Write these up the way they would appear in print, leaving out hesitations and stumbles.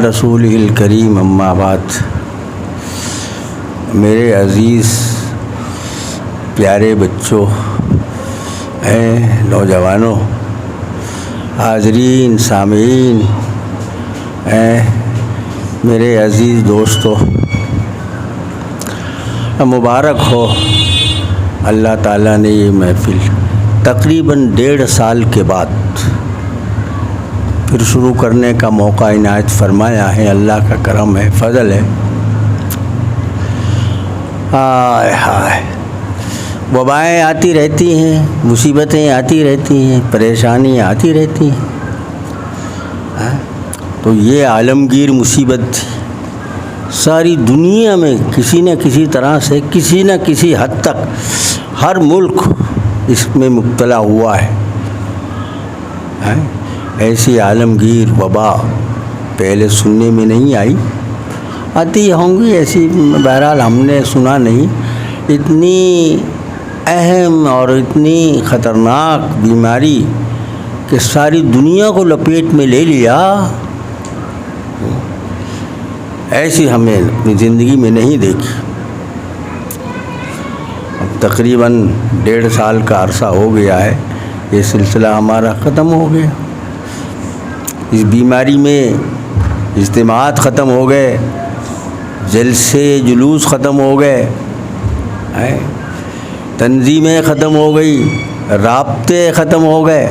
رسول الکریم اما بعد، میرے عزیز پیارے بچوں، نوجوانوں، حاضرین، سامعین، میرے عزیز دوستوں، مبارک ہو اللہ تعالیٰ نے یہ محفل تقریباً 1.5 سال کے بعد پھر شروع کرنے کا موقع عنایت فرمایا ہے۔ اللہ کا کرم ہے، فضل ہے۔ ہائے ہائے، وبائیں آتی رہتی ہیں، مصیبتیں آتی رہتی ہیں، پریشانیاں آتی رہتی ہیں، تو یہ عالمگیر مصیبت تھی۔ ساری دنیا میں کسی نہ کسی طرح سے، کسی نہ کسی حد تک ہر ملک اس میں مبتلا ہوا ہے۔ ایسی عالمگیر وبا پہلے سننے میں نہیں آئی، آتی ہوں گی ایسی، بہرحال ہم نے سنا نہیں۔ اتنی اہم اور اتنی خطرناک بیماری کہ ساری دنیا کو لپیٹ میں لے لیا، ایسی ہمیں اپنی زندگی میں نہیں دیکھی۔ اب تقریباً 1.5 سال کا عرصہ ہو گیا ہے، یہ سلسلہ ہمارا ختم ہو گیا۔ اس بیماری میں اجتماعات ختم ہو گئے، جلسے جلوس ختم ہو گئے، تنظیمیں ختم ہو گئی، رابطے ختم ہو گئے،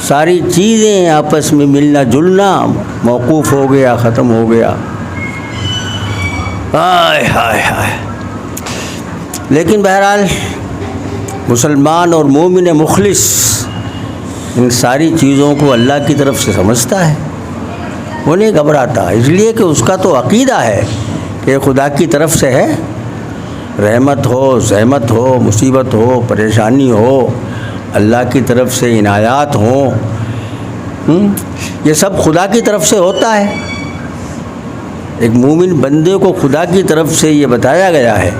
ساری چیزیں آپس میں ملنا جلنا موقوف ہو گیا، ختم ہو گیا۔ ہائے ہائے ہائے، لیکن بہرحال مسلمان اور مومن مخلص ان ساری چیزوں کو اللہ کی طرف سے سمجھتا ہے، وہ نہیں گھبراتا، اس لیے کہ اس کا تو عقیدہ ہے کہ خدا کی طرف سے ہے۔ رحمت ہو، زحمت ہو، مصیبت ہو، پریشانی ہو، اللہ کی طرف سے عنایات ہوں، یہ سب خدا کی طرف سے ہوتا ہے۔ ایک مومن بندے کو خدا کی طرف سے یہ بتایا گیا ہے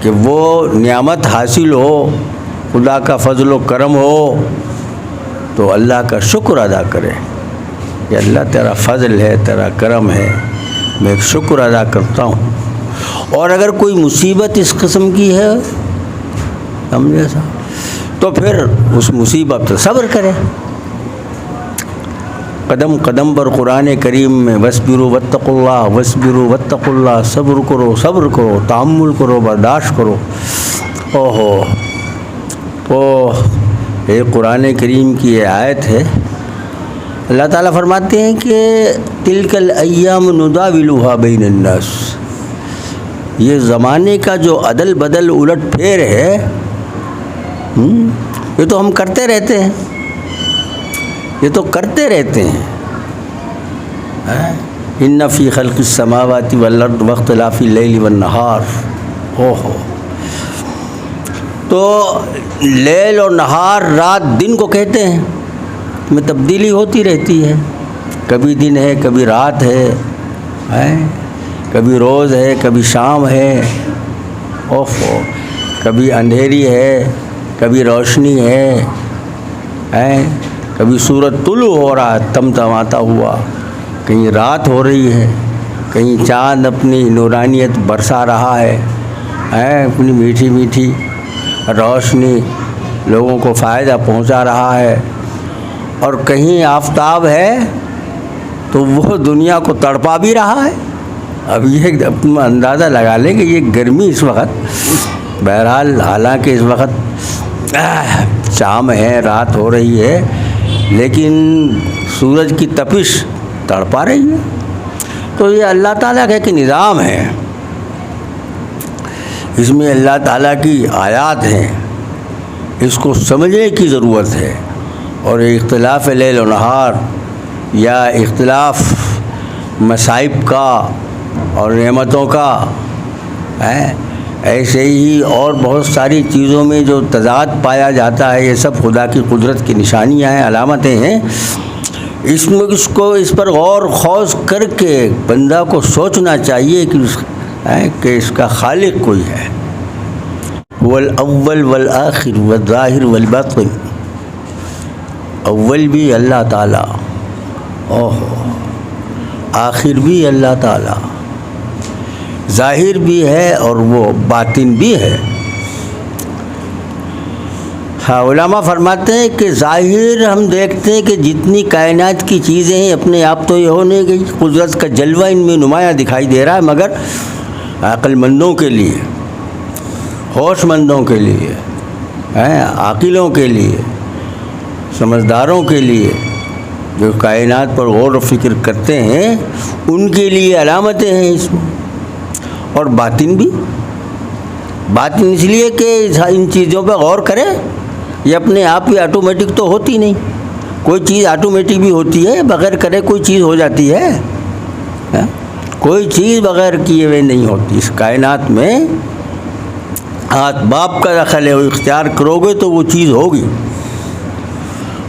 کہ وہ نعمت حاصل ہو، خدا کا فضل و کرم ہو تو اللہ کا شکر ادا کرے کہ اللہ تیرا فضل ہے، تیرا کرم ہے، میں ایک شکر ادا کرتا ہوں۔ اور اگر کوئی مصیبت اس قسم کی ہے ہم جیسا، تو پھر اس مصیبت پر صبر کرے۔ قدم قدم پر قرآن کریم میں وَاصْبِرُوا وَاتَّقُوا اللَّهَ وَاصْبِرُوا وَاتَّقُوا اللَّهَ، صبر کرو، صبر کرو، تحمل کرو، برداشت کرو۔ تو یہ قرآن کریم کی یہ آیت ہے۔ اللہ تعالیٰ فرماتے ہیں کہ تِلْكَ الْأَيَّامُ نُدَاوِلُهَا بَيْنَ النَّاسِ، یہ زمانے کا جو عدل بدل الٹ پھیر ہے، یہ تو ہم کرتے رہتے ہیں، یہ تو کرتے رہتے ہیں۔ ان فی خلق السماوات والارض واختلاف اللیل والنہار، تو لیل اور نہار، رات دن کو کہتے ہیں، میں تبدیلی ہوتی رہتی ہے، کبھی دن ہے، کبھی رات ہے، کبھی روز ہے، کبھی شام ہے، کبھی اندھیری ہے، کبھی روشنی ہے، کبھی سورج طلوع ہو رہا ہے تمتماتا ہوا، کہیں رات ہو رہی ہے، کہیں چاند اپنی نورانیت برسا رہا ہے، اپنی میٹھی میٹھی روشنی لوگوں کو فائدہ پہنچا رہا ہے، اور کہیں آفتاب ہے تو وہ دنیا کو تڑپا بھی رہا ہے۔ اب یہ اپنا اندازہ لگا لیں کہ یہ گرمی اس وقت، بہرحال حالانکہ اس وقت شام ہے، رات ہو رہی ہے، لیکن سورج کی تپش تڑپا رہی ہے۔ تو یہ اللہ تعالیٰ کا ایک نظام ہے، اس میں اللہ تعالیٰ کی آیات ہیں، اس کو سمجھنے کی ضرورت ہے۔ اور اختلاف لیل و نہار یا اختلاف مصائب کا اور نعمتوں کا، ایسے ہی اور بہت ساری چیزوں میں جو تضاد پایا جاتا ہے، یہ سب خدا کی قدرت کی نشانیاں ہیں، علامتیں ہیں۔ اس پر غور خوض کر کے بندہ کو سوچنا چاہیے کہ اس کا خالق کوئی ہے۔ والاول والآخر والظاہر والباطن، اول بھی اللہ تعالیٰ، آخر بھی اللہ تعالیٰ، ظاہر بھی ہے اور وہ باطن بھی ہے۔ ہاں، علماء فرماتے ہیں کہ ظاہر ہم دیکھتے ہیں کہ جتنی کائنات کی چیزیں ہیں اپنے آپ تو یہ ہو نہیں گئی، قدرت کا جلوہ ان میں نمایاں دکھائی دے رہا ہے، مگر عقل مندوں کے لیے، ہوش مندوں کے لیے، عاقلوں کے لیے، سمجھداروں کے لیے، جو کائنات پر غور و فکر کرتے ہیں، ان کے لیے علامتیں ہیں اس میں۔ اور باطن بھی، باطن اس لیے کہ ان چیزوں پہ غور کرے، یہ اپنے آپ ہی آٹومیٹک تو ہوتی نہیں، کوئی چیز آٹومیٹک بھی ہوتی ہے، بغیر کرے کوئی چیز ہو جاتی ہے، کوئی چیز بغیر کیے ہوئے نہیں ہوتی۔ اس کائنات میں اسباب کا دخل ہے، وہ اختیار کرو گے تو وہ چیز ہوگی۔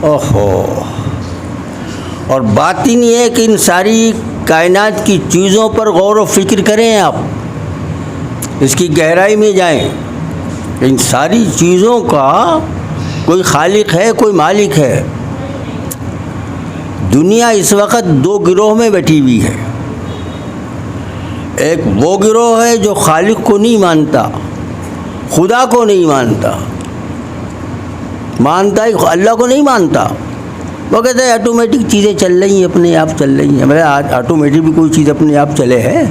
اوہو، اور باطن یہ ہے کہ ان ساری کائنات کی چیزوں پر غور و فکر کریں، آپ اس کی گہرائی میں جائیں، ان ساری چیزوں کا کوئی خالق ہے، کوئی مالک ہے۔ دنیا اس وقت دو گروہ میں بیٹھی ہوئی ہے، ایک وہ گروہ ہے جو خالق کو نہیں مانتا، خدا کو نہیں مانتا، مانتا ہی اللہ کو نہیں مانتا، وہ کہتے ہیں آٹومیٹک چیزیں چل رہی ہیں، اپنے آپ چل رہی ہیں۔ مطلب آٹومیٹک بھی کوئی چیز اپنے آپ چلے ہے؟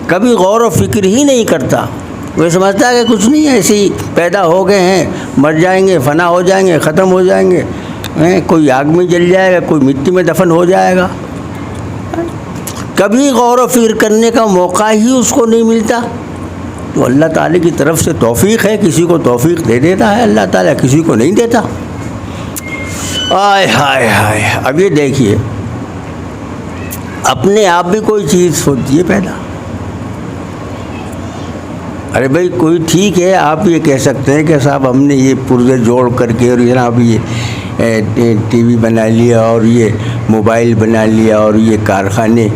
کبھی غور و فکر ہی نہیں کرتا، وہ سمجھتا ہے کہ کچھ نہیں ہے، ایسے ہی پیدا ہو گئے ہیں، مر جائیں گے، فنا ہو جائیں گے، ختم ہو جائیں گے، کوئی آگ میں جل جائے گا، کوئی مٹی میں دفن ہو جائے گا۔ کبھی غور و فکر کرنے کا موقع ہی اس کو نہیں ملتا۔ تو اللہ تعالیٰ کی طرف سے توفیق ہے، کسی کو توفیق دے دیتا ہے اللہ تعالیٰ، کسی کو نہیں دیتا۔ آئے ہائے ہائے، اب یہ دیکھیے، اپنے آپ بھی کوئی چیز ہوتی ہے پیدا۔ ارے بھائی کوئی ٹھیک ہے، آپ یہ کہہ سکتے ہیں کہ صاحب ہم نے یہ پرزے جوڑ کر کے اور جناب یہ ٹی وی بنا لیا اور یہ موبائل بنا لیا اور یہ کارخانے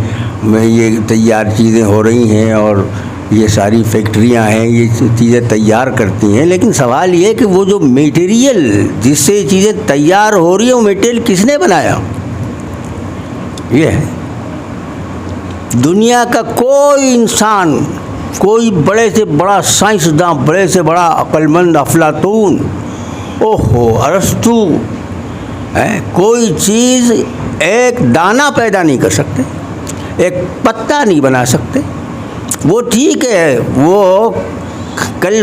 میں یہ تیار چیزیں ہو رہی ہیں اور یہ ساری فیکٹریاں ہیں، یہ چیزیں تیار کرتی ہیں، لیکن سوال یہ ہے کہ وہ جو میٹیریل جس سے یہ چیزیں تیار ہو رہی ہیں، وہ میٹیریل کس نے بنایا؟ یہ ہے دنیا کا کوئی انسان، کوئی بڑے سے بڑا سائنسداں، بڑے سے بڑا عقل مند، افلاطون، اوہو، ارسطو، کوئی چیز ایک دانہ پیدا نہیں کر سکتے، ایک پتا نہیں بنا سکتے۔ وہ ٹھیک ہے، وہ کل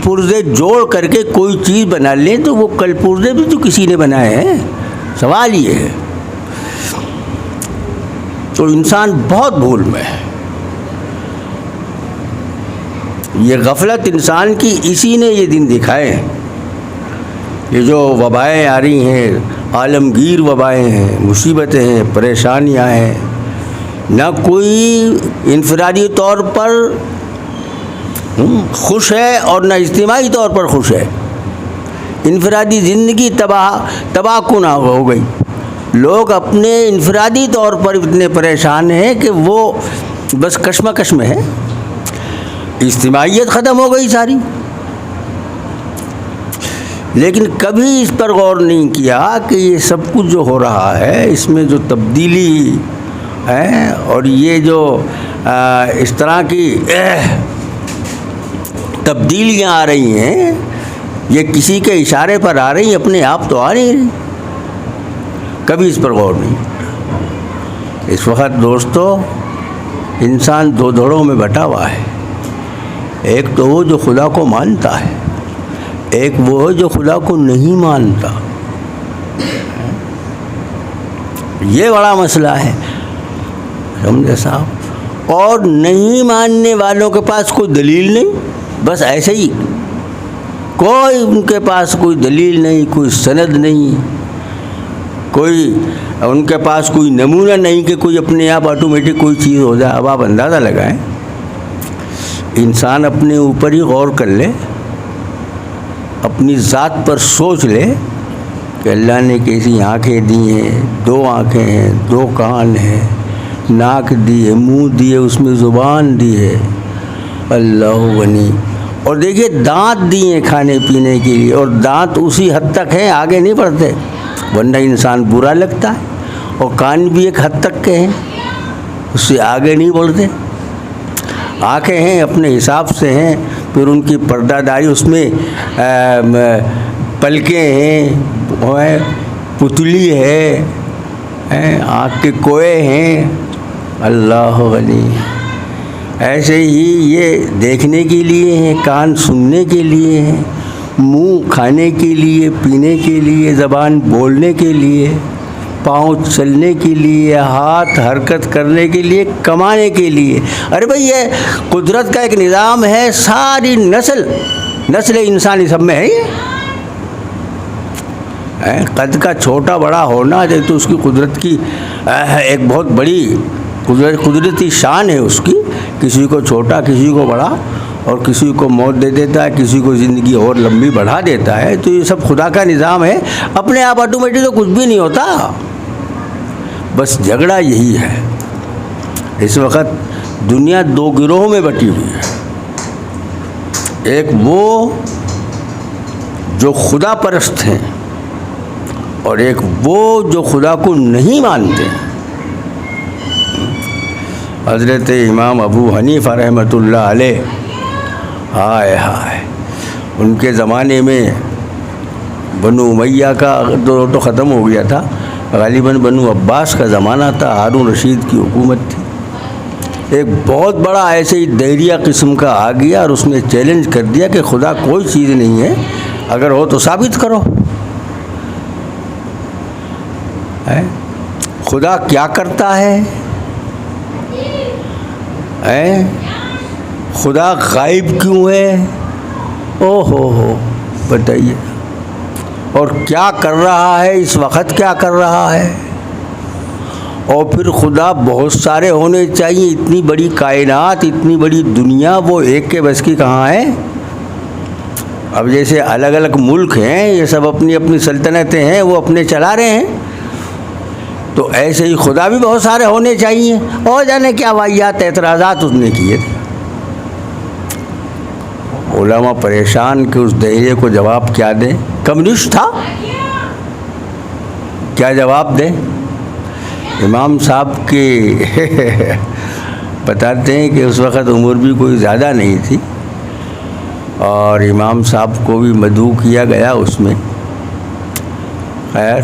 پرزے جوڑ کر کے کوئی چیز بنا لیں تو وہ کل پرزے بھی تو کسی نے بنائے ہیں۔ سوال یہ ہے، تو انسان بہت بھول میں ہے۔ یہ غفلت انسان کی اسی نے یہ دن دکھائے، یہ جو وبائیں آ رہی ہیں، عالمگیر وبائیں ہیں، مصیبتیں ہیں، پریشانیاں ہیں، نہ کوئی انفرادی طور پر خوش ہے اور نہ اجتماعی طور پر خوش ہے۔ انفرادی زندگی تباہ کن ہو گئی، لوگ اپنے انفرادی طور پر اتنے پریشان ہیں کہ وہ بس کشمکش میں ہے، اجتماعیت ختم ہو گئی ساری۔ لیکن کبھی اس پر غور نہیں کیا کہ یہ سب کچھ جو ہو رہا ہے، اس میں جو تبدیلی ہے اور یہ جو اس طرح کی تبدیلیاں آ رہی ہیں، یہ کسی کے اشارے پر آ رہی ہیں، اپنے آپ تو آ نہیں رہی۔ کبھی اس پر غور نہیں۔ اس وقت دوستو انسان دو دھڑوں میں بٹا ہوا ہے، ایک تو وہ جو خدا کو مانتا ہے، ایک وہ جو خدا کو نہیں مانتا۔ یہ بڑا مسئلہ ہے، سمجھے صاحب؟ اور نہیں ماننے والوں کے پاس کوئی دلیل نہیں، بس ایسے ہی، کوئی ان کے پاس کوئی دلیل نہیں، کوئی سند نہیں، کوئی ان کے پاس کوئی نمونہ نہیں کہ کوئی اپنے آپ آٹومیٹک کوئی چیز ہو جائے۔ اب آپ اندازہ لگائیں، انسان اپنے اوپر ہی غور کر لے، اپنی ذات پر سوچ لے کہ اللہ نے کیسی آنکھیں دی ہیں، دو آنکھیں ہیں، دو کان ہیں، ناک دی ہے، منہ دی ہے، اس میں زبان دی ہے، اللہ غنی، اور دیکھیے دانت دی ہیں کھانے پینے کے لیے، اور دانت اسی حد تک ہیں، آگے نہیں بڑھتے، ورنہ انسان برا لگتا ہے۔ اور کان بھی ایک حد تک کے ہیں، اس سے آگے نہیں بڑھتے۔ آنکھیں ہیں اپنے حساب سے ہیں، پھر ان کی پردہ داری، اس میں پلکیں ہیں، پتلی ہے، آنکھ کے کوئے ہیں، اللہ غنی۔ ایسے ہی یہ دیکھنے کے لیے ہیں، کان سننے کے لیے ہیں، منہ کھانے کے لیے، پینے کے لیے، زبان بولنے کے لیے، پاؤں چلنے کے لیے، ہاتھ حرکت کرنے کے لیے، کمانے کے لیے۔ ارے بھائی یہ قدرت کا ایک نظام ہے، ساری نسل انسانی سب میں ہے یہ۔ قد کا چھوٹا بڑا ہونا تو اس کی قدرت کی ایک بہت بڑی قدرتی شان ہے اس کی، کسی کو چھوٹا کسی کو بڑا، اور کسی کو موت دے دیتا ہے، کسی کو زندگی اور لمبی بڑھا دیتا ہے۔ تو یہ سب خدا کا نظام ہے، اپنے آپ آٹومیٹک تو کچھ بھی نہیں ہوتا۔ بس جھگڑا یہی ہے، اس وقت دنیا دو گروہوں میں بٹی ہوئی ہے، ایک وہ جو خدا پرست ہیں اور ایک وہ جو خدا کو نہیں مانتے۔ حضرت امام ابو حنیفہ رحمۃ اللہ علیہ، ہائے ہائے، ان کے زمانے میں بنو امیہ کا دور تو ختم ہو گیا تھا، غالباً بنو عباس کا زمانہ تھا، ہارون رشید کی حکومت تھی۔ ایک بہت بڑا ایسے ہی دہریہ قسم کا آ گیا اور اس نے چیلنج کر دیا کہ خدا کوئی چیز نہیں ہے، اگر ہو تو ثابت کرو۔ خدا کیا کرتا ہے؟ خدا غائب کیوں ہے؟ او ہو بتائیے، اور کیا کر رہا ہے اس وقت، کیا کر رہا ہے؟ اور پھر خدا بہت سارے ہونے چاہیے، اتنی بڑی کائنات، اتنی بڑی دنیا، وہ ایک کے بس کی کہاں ہے؟ اب جیسے الگ الگ ملک ہیں، یہ سب اپنی اپنی سلطنتیں ہیں، وہ اپنے چلا رہے ہیں، تو ایسے ہی خدا بھی بہت سارے ہونے چاہیے۔ اور جانے کیا واحیات اعتراضات اس نے کیے تھے۔ علماء پریشان کہ اس دہریے کو جواب کیا دیں، کمیونسٹ تھا، کیا جواب دیں؟ امام صاحب کے بتاتے ہیں کہ اس وقت عمر بھی کوئی زیادہ نہیں تھی، اور امام صاحب کو بھی مدعو کیا گیا اس میں۔ خیر،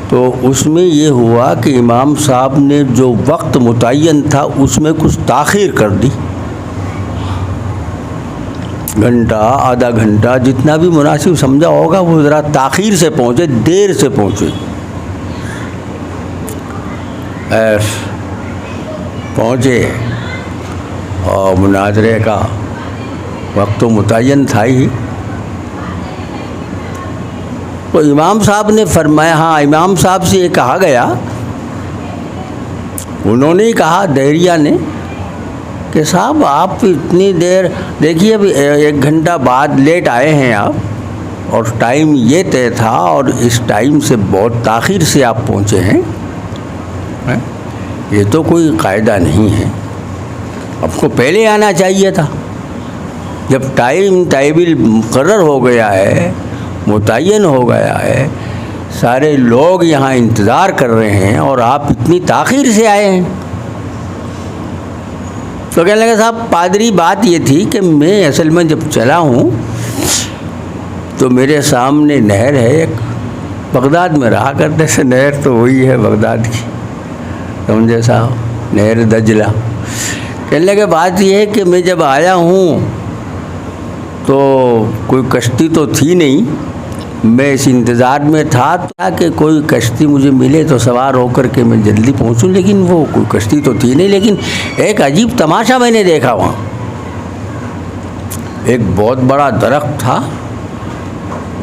تو اس میں یہ ہوا کہ امام صاحب نے جو وقت متعین تھا اس میں کچھ تاخیر کر دی، گھنٹہ آدھا گھنٹہ جتنا بھی مناسب سمجھا ہوگا، وہ ذرا تاخیر سے پہنچے، دیر سے پہنچے۔ پہنچے اور مناظرے کا وقت تو متعین تھا ہی، تو امام صاحب نے فرمایا، ہاں امام صاحب سے یہ کہا گیا، انہوں نے کہا دہریہ نے کہ صاحب آپ اتنی دیر، دیکھیے ابھی 1 گھنٹہ بعد لیٹ آئے ہیں آپ، اور ٹائم یہ طے تھا، اور اس ٹائم سے بہت تاخیر سے آپ پہنچے ہیں، یہ تو کوئی قاعدہ نہیں ہے، آپ کو پہلے آنا چاہیے تھا۔ جب ٹائم ٹیبل مقرر ہو گیا ہے، متعین ہو گیا ہے، سارے لوگ یہاں انتظار کر رہے ہیں، اور آپ اتنی تاخیر سے آئے ہیں۔ تو کہنے لگا صاحب پادری بات یہ تھی کہ میں اصل میں جب چلا ہوں تو میرے سامنے نہر ہے ایک، بغداد میں رہا کرتے سے نہر تو وہی ہے بغداد کی، سمجھے صاحب، نہر دجلہ۔ کہنے لگے بات یہ ہے کہ میں جب آیا ہوں تو کوئی کشتی تو تھی نہیں، میں اس انتظار میں تھا کہ کوئی کشتی مجھے ملے تو سوار ہو کر کے میں جلدی پہنچوں، لیکن وہ کوئی کشتی تو تھی نہیں۔ لیکن ایک عجیب تماشا میں نے دیکھا، وہاں ایک بہت بڑا درخت تھا،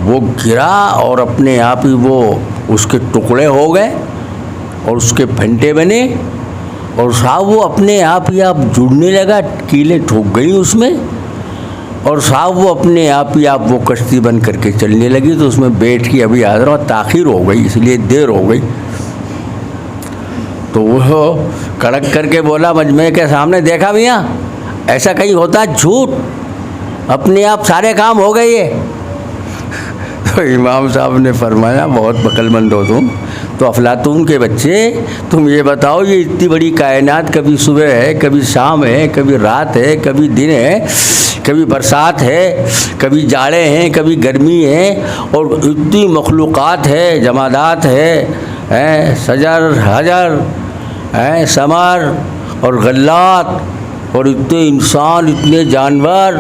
وہ گرا اور اپنے آپ ہی وہ اس کے ٹکڑے ہو گئے اور اس کے پھنٹے بنے، اور صاحب وہ اپنے آپ ہی آپ جڑنے لگا، کیلیں ٹھوک گئیں اس میں، اور صاحب وہ اپنے آپ ہی آپ وہ کشتی بن کر کے چلنے لگی۔ تو اس میں بیٹھ کے ابھی حاضر ہوا، تاخیر ہو گئی اس لیے دیر ہو گئی۔ تو وہ کڑک کر کے بولا مجمع کے سامنے، دیکھا میاں ایسا کہیں ہوتا؟ جھوٹ، اپنے آپ سارے کام ہو گئے یہ۔ تو امام صاحب نے فرمایا بہت عقل مند ہو تم، تو افلاطون کے بچے تم یہ بتاؤ یہ اتنی بڑی کائنات، کبھی صبح ہے، کبھی شام ہے، کبھی رات ہے، کبھی دن ہے، کبھی برسات ہے، کبھی جاڑے ہیں، کبھی گرمی ہے، اور اتنی مخلوقات ہے، جمادات ہے، شجر حجر ہے، ثمر اور غلات، اور اتنے انسان، اتنے جانور،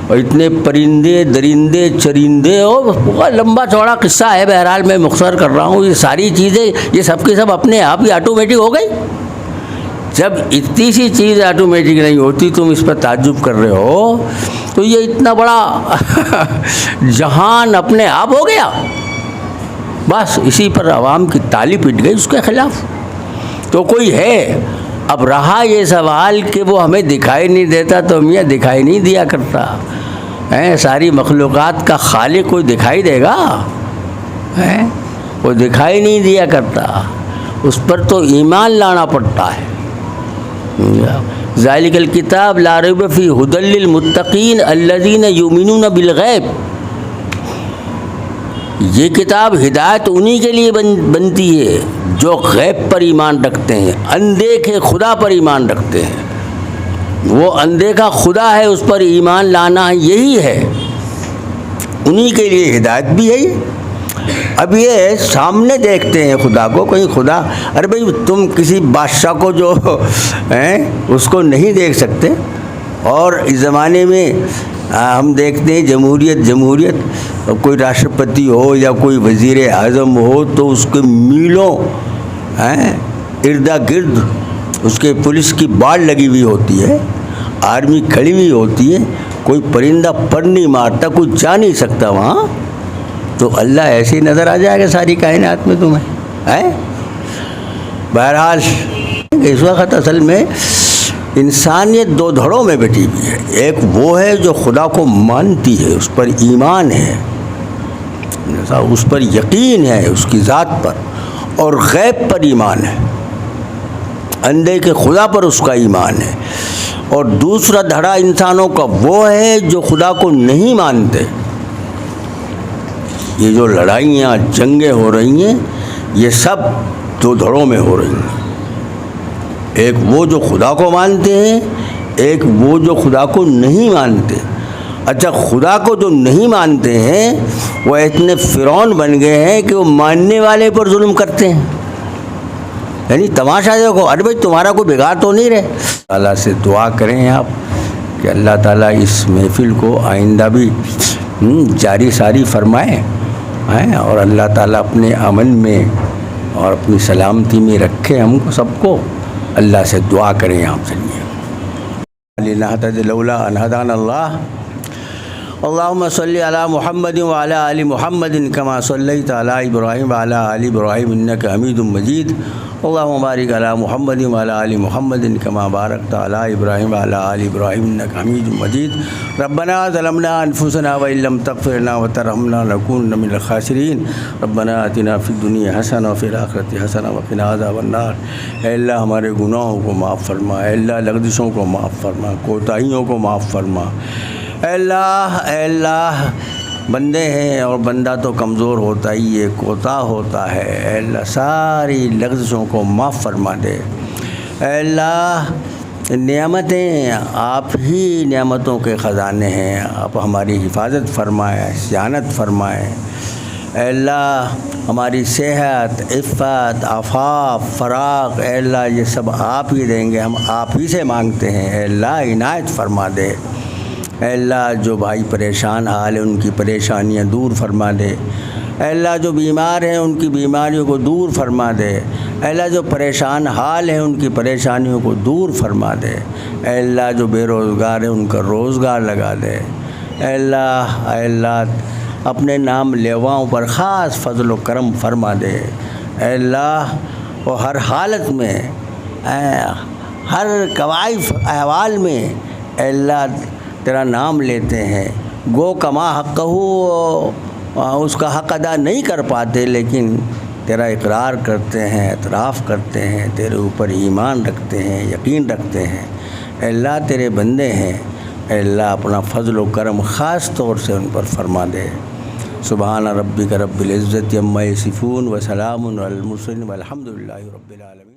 اور اتنے پرندے درندے چرندے، اور بہت لمبا چوڑا قصہ ہے، بہرحال میں مختصر کر رہا ہوں۔ یہ ساری چیزیں یہ سب کے سب اپنے آپ ہی آٹومیٹک ہو گئی۔ جب اتنی سی چیز آٹومیٹک نہیں ہوتی، تم اس پر تعجب کر رہے ہو، تو یہ اتنا بڑا جہان اپنے آپ ہو گیا۔ بس اسی پر عوام کی تالی پٹ گئی اس کے خلاف۔ تو کوئی ہے؟ اب رہا یہ سوال کہ وہ ہمیں دکھائی نہیں دیتا، تو میاں دکھائی نہیں دیا کرتا ہے، ساری مخلوقات کا خالق کوئی دکھائی دے گا؟ وہ دکھائی نہیں دیا کرتا، اس پر تو ایمان لانا پڑتا ہے۔ ذالک الکتاب لا ریب فیہ ھدی للمتقین الذین یؤمنون بالغیب۔ یہ کتاب ہدایت انہی کے لیے بنتی ہے جو غیب پر ایمان رکھتے ہیں، اندیکھے خدا پر ایمان رکھتے ہیں۔ وہ اندیکھا خدا ہے، اس پر ایمان لانا یہی ہے، انہی کے لیے ہدایت بھی ہے یہ۔ اب یہ سامنے دیکھتے ہیں خدا کو، کہیں خدا، ارے بھائی تم کسی بادشاہ کو جو اس کو نہیں دیکھ سکتے، اور اس زمانے میں ہم دیکھتے ہیں جمہوریت کوئی راشٹرپتی ہو یا کوئی وزیر اعظم ہو تو اس کے میلوں اردا گرد اس کے پولیس کی باڑ لگی ہوئی ہوتی ہے، آرمی کھڑی ہوئی ہوتی ہے، کوئی پرندہ پر نہیں مارتا، کوئی جا نہیں سکتا وہاں۔ تو اللہ ایسے ہی نظر آ جائے گا ساری کائنات میں تمہیں؟ بہرحال اس وقت اصل میں انسانیت دو دھڑوں میں بیٹھی ہوئی ہے، ایک وہ ہے جو خدا کو مانتی ہے، اس پر ایمان ہے، اس پر یقین ہے اس کی ذات پر، اور غیب پر ایمان ہے، اندھے کے خدا پر اس کا ایمان ہے۔ اور دوسرا دھڑا انسانوں کا وہ ہے جو خدا کو نہیں مانتے۔ یہ جو لڑائیاں جنگیں ہو رہی ہیں یہ سب دو دھڑوں میں ہو رہی ہیں، ایک وہ جو خدا کو مانتے ہیں، ایک وہ جو خدا کو نہیں مانتے۔ اچھا، خدا کو جو نہیں مانتے ہیں وہ اتنے فرعون بن گئے ہیں کہ وہ ماننے والے پر ظلم کرتے ہیں، یعنی تماشا دیکھو، ارے بھائی تمہارا کوئی بگاڑ تو نہیں رہے۔ اللہ سے دعا کریں آپ کہ اللہ تعالیٰ اس محفل کو آئندہ بھی جاری ساری فرمائے، اور اللہ تعالیٰ اپنے امن میں اور اپنی سلامتی میں رکھے ہم کو سب کو۔ اللہ سے دعا کریں آپ چلیے۔ لنہتدی لولا ان ہدانا اللہ، اللہم صلی علی محمد وعلی آل محمد کما صلیت علی ابراہیم وعلی آل ابراہیم انک حمید مجید، اللہم بارک علی محمد وعلی آل محمد کما بارکت علی ابراہیم وعلی آل ابراہیم انک حمید مجید۔ ربنا ظلمنا انفسنا وان لم تغفر لنا وترحمنا لنکونن من الخاسرین، ربنا آتنا فی الدنیا حسنہ وفی الآخرۃ حسنہ وقنا عذاب النار۔ اے اللہ ہمارے گناہوں کو معاف فرما، اے اللہ لغزشوں کو معاف فرما، کوتاہیوں کو معاف فرما۔ اے اللہ بندے ہیں اور بندہ تو کمزور ہوتا ہی ہے، کوتا ہوتا ہے، اے اللہ ساری لغزشوں کو معاف فرما دے۔ اے اللہ نعمتیں آپ ہی نعمتوں کے خزانے ہیں، آپ ہماری حفاظت فرمائیں، صیانت فرمائیں۔ اے اللہ ہماری صحت، عفت، عفاف، فراغ، اے اللہ یہ سب آپ ہی دیں گے، ہم آپ ہی سے مانگتے ہیں۔ اے اللہ عنایت فرما دے۔ اے اللہ جو بھائی پریشان حال ہیں ان کی پریشانیاں دور فرما دے۔ اے اللہ جو بیمار ہیں ان کی بیماریوں کو دور فرما دے۔ اے اللہ جو پریشان حال ہیں ان کی پریشانیوں کو دور فرما دے۔ اے اللہ جو بے روزگار ہیں ان کا روزگار لگا دے۔ اے اللہ اپنے نام لیواؤں پر خاص فضل و کرم فرما دے۔ اے اللہ وہ ہر حالت میں، ہر قوائف احوال میں اے اللہ تیرا نام لیتے ہیں، گو کما حق ہو اس کا حق ادا نہیں کر پاتے، لیکن تیرا اقرار کرتے ہیں، اعتراف کرتے ہیں، تیرے اوپر ایمان رکھتے ہیں، یقین رکھتے ہیں۔ اے اللہ تیرے بندے ہیں، اے اللہ اپنا فضل و کرم خاص طور سے ان پر فرما دے۔ سبحان ربک رب العزت عما یصفون وسلام علی المرسلین والحمد للہ رب العالمین.